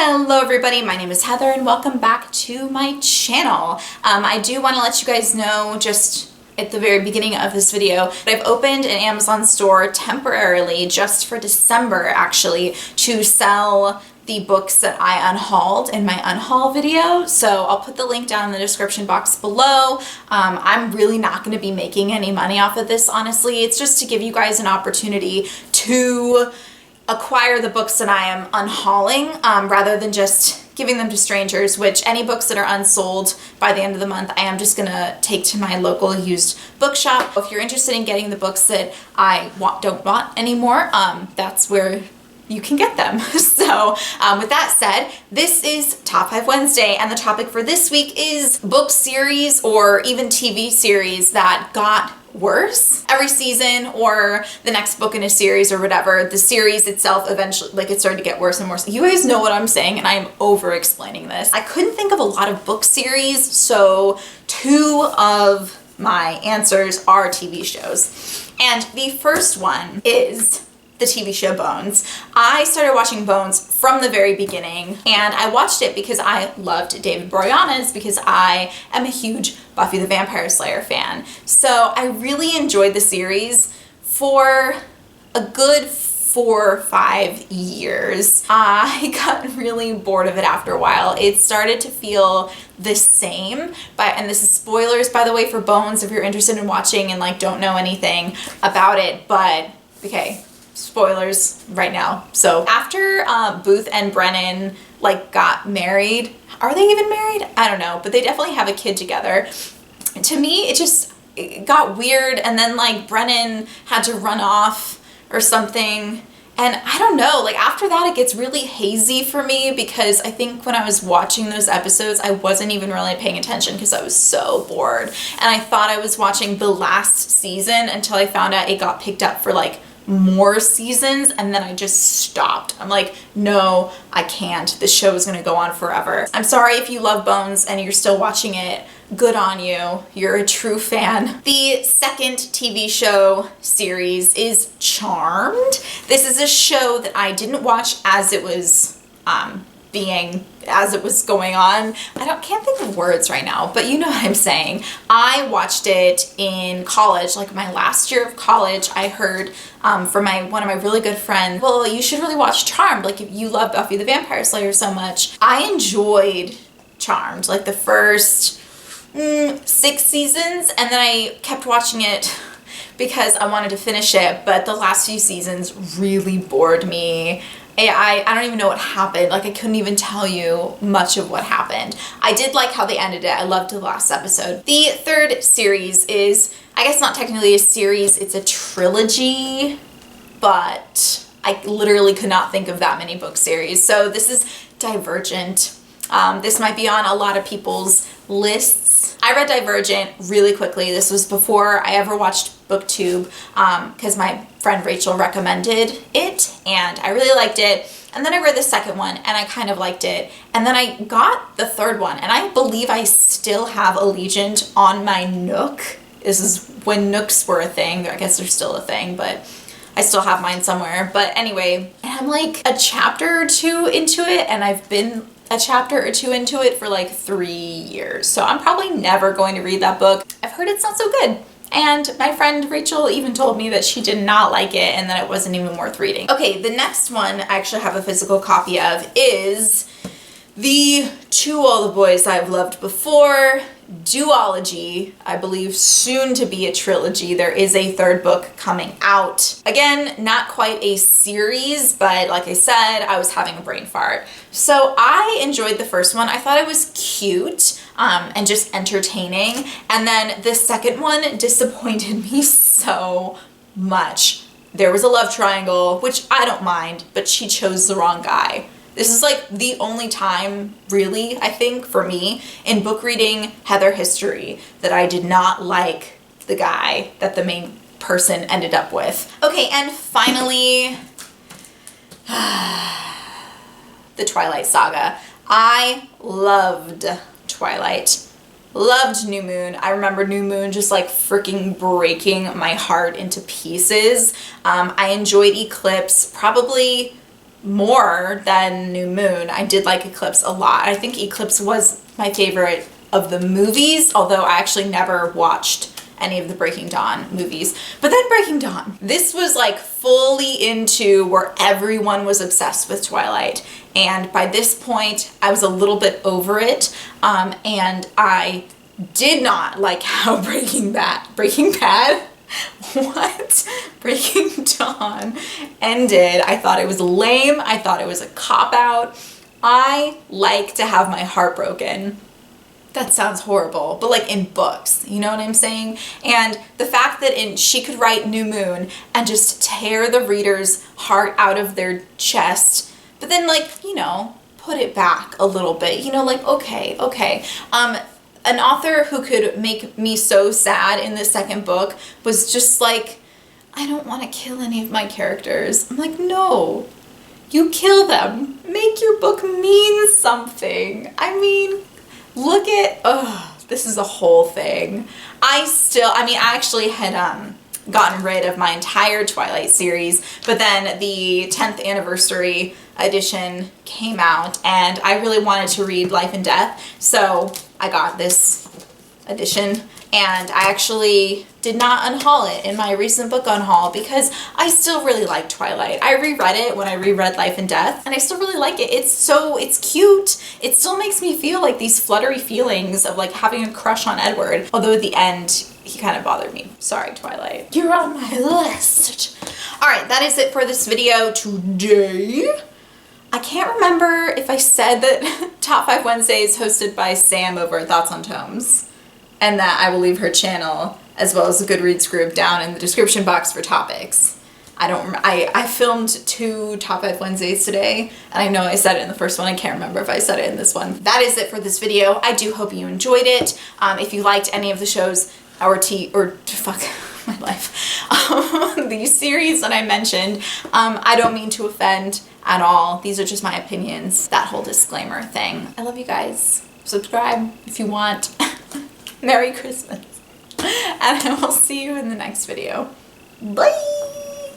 Hello everybody, my name is Heather and welcome back to my channel. I do want to let you guys know just at the very beginning of this video that I've opened an Amazon store temporarily just for December actually to sell the books that I unhauled in my unhaul video. So I'll put the link down in the description box below. I'm really not going to be making any money off of this, honestly. It's just to give you guys an opportunity to acquire the books that I am unhauling rather than just giving them to strangers, which any books that are unsold by the end of the month, I am just gonna take to my local used bookshop. If you're interested in getting the books that I don't want anymore, that's where you can get them. So with that said, this is Top 5 Wednesday, and the topic for this week is book series or even TV series that got worse every season, or the next book in a series or whatever. The series itself eventually, like, it started to get worse and worse. You guys know what I'm saying, and I am over explaining this. I couldn't think of a lot of book series, so two of my answers are TV shows. And the first one is the TV show Bones. I started watching Bones from the very beginning, and I watched it because I loved David Boreanaz, because I am a huge Buffy the Vampire Slayer fan. So I really enjoyed the series for a good 4 or 5 years. I got really bored of it after a while. It started to feel the same, and this is spoilers, by the way, for Bones if you're interested in watching and like don't know anything about it, but okay. Spoilers right now. So after Booth and Brennan like got married, are they even married? I don't know, but they definitely have a kid together. To me, it got weird, and then like Brennan had to run off or something. And I don't know, like after that it gets really hazy for me, because I think when I was watching those episodes, I wasn't even really paying attention because I was so bored. And I thought I was watching the last season until I found out it got picked up for like more seasons, and then I just stopped. I'm like, no, I can't. This show is gonna go on forever. I'm sorry if you love Bones and you're still watching it. Good on you. You're a true fan. The second TV show series is Charmed. This is a show that I didn't watch as it was going on. Can't think of words right now, but you know what I'm saying. I watched it in college, like my last year of college. I heard from one of my really good friends, well, you should really watch Charmed, like if you love Buffy the Vampire Slayer so much. I enjoyed Charmed, like the first 6 seasons, and then I kept watching it because I wanted to finish it, but the last few seasons really bored me. I don't even know what happened. Like I couldn't even tell you much of what happened. I did like how they ended it. I loved the last episode. The third series is, I guess not technically a series, it's a trilogy, but I literally could not think of that many book series. So this is Divergent. This might be on a lot of people's lists. I read Divergent really quickly. This was before I ever watched BookTube, because my friend Rachel recommended it and I really liked it. And then I read the second one and I kind of liked it. And then I got the third one, and I believe I still have Allegiant on my Nook. This is when Nooks were a thing. I guess they're still a thing, but I still have mine somewhere. But anyway, I'm like a chapter or two into it, and I've been a chapter or two into it for like 3 years. So I'm probably never going to read that book. I've heard it's not so good. And my friend Rachel even told me that she did not like it and that it wasn't even worth reading. Okay, the next one I actually have a physical copy of is the To All the Boys I've Loved Before duology, I believe soon to be a trilogy. There is a third book coming out. Again, not quite a series, but like I said, I was having a brain fart. So I enjoyed the first one. I thought it was cute and just entertaining. And then the second one disappointed me so much. There was a love triangle, which I don't mind, but she chose the wrong guy. This is like the only time, really, I think, for me, in book reading Heather history, that I did not like the guy that the main person ended up with. Okay, and finally, the Twilight Saga. I loved Twilight. Loved New Moon. I remember New Moon just like freaking breaking my heart into pieces. I enjoyed Eclipse, probably more than New Moon. I did like Eclipse a lot. I think Eclipse was my favorite of the movies, although I actually never watched any of the Breaking Dawn movies. But then Breaking Dawn, this was like fully into where everyone was obsessed with Twilight. And by this point, I was a little bit over it. And I did not like how Breaking Bad, what? Breaking Dawn ended. I thought it was lame. I thought it was a cop-out. I like to have my heart broken. That sounds horrible, but like in books, you know what I'm saying? And the fact that she could write New Moon and just tear the reader's heart out of their chest, but then like, you know, put it back a little bit, you know, like, okay. An author who could make me so sad in the second book was just like, I don't want to kill any of my characters. I'm like, no, you kill them. Make your book mean something. I mean, look at, this is a whole thing. I actually had gotten rid of my entire Twilight series, but then the 10th anniversary edition came out and I really wanted to read Life and Death, so I got this edition and I actually did not unhaul it in my recent book unhaul because I still really like Twilight. I reread it when I reread Life and Death and I still really like it. It's cute. It still makes me feel like these fluttery feelings of like having a crush on Edward, although at the end he kind of bothered me. Sorry, Twilight. You're on my list. All right, that is it for this video today. I can't remember if I said that Top 5 Wednesday is hosted by Sam over at Thoughts on Tomes, and that I will leave her channel as well as the Goodreads group down in the description box for topics. I filmed 2 Top 5 Wednesdays today, and I know I said it in the first one. I can't remember if I said it in this one. That is it for this video. I do hope you enjoyed it. If you liked any of the shows my life, the series that I mentioned, I don't mean to offend at all. These are just my opinions. That whole disclaimer thing. I love you guys. Subscribe if you want. Merry Christmas. And I will see you in the next video. Bye!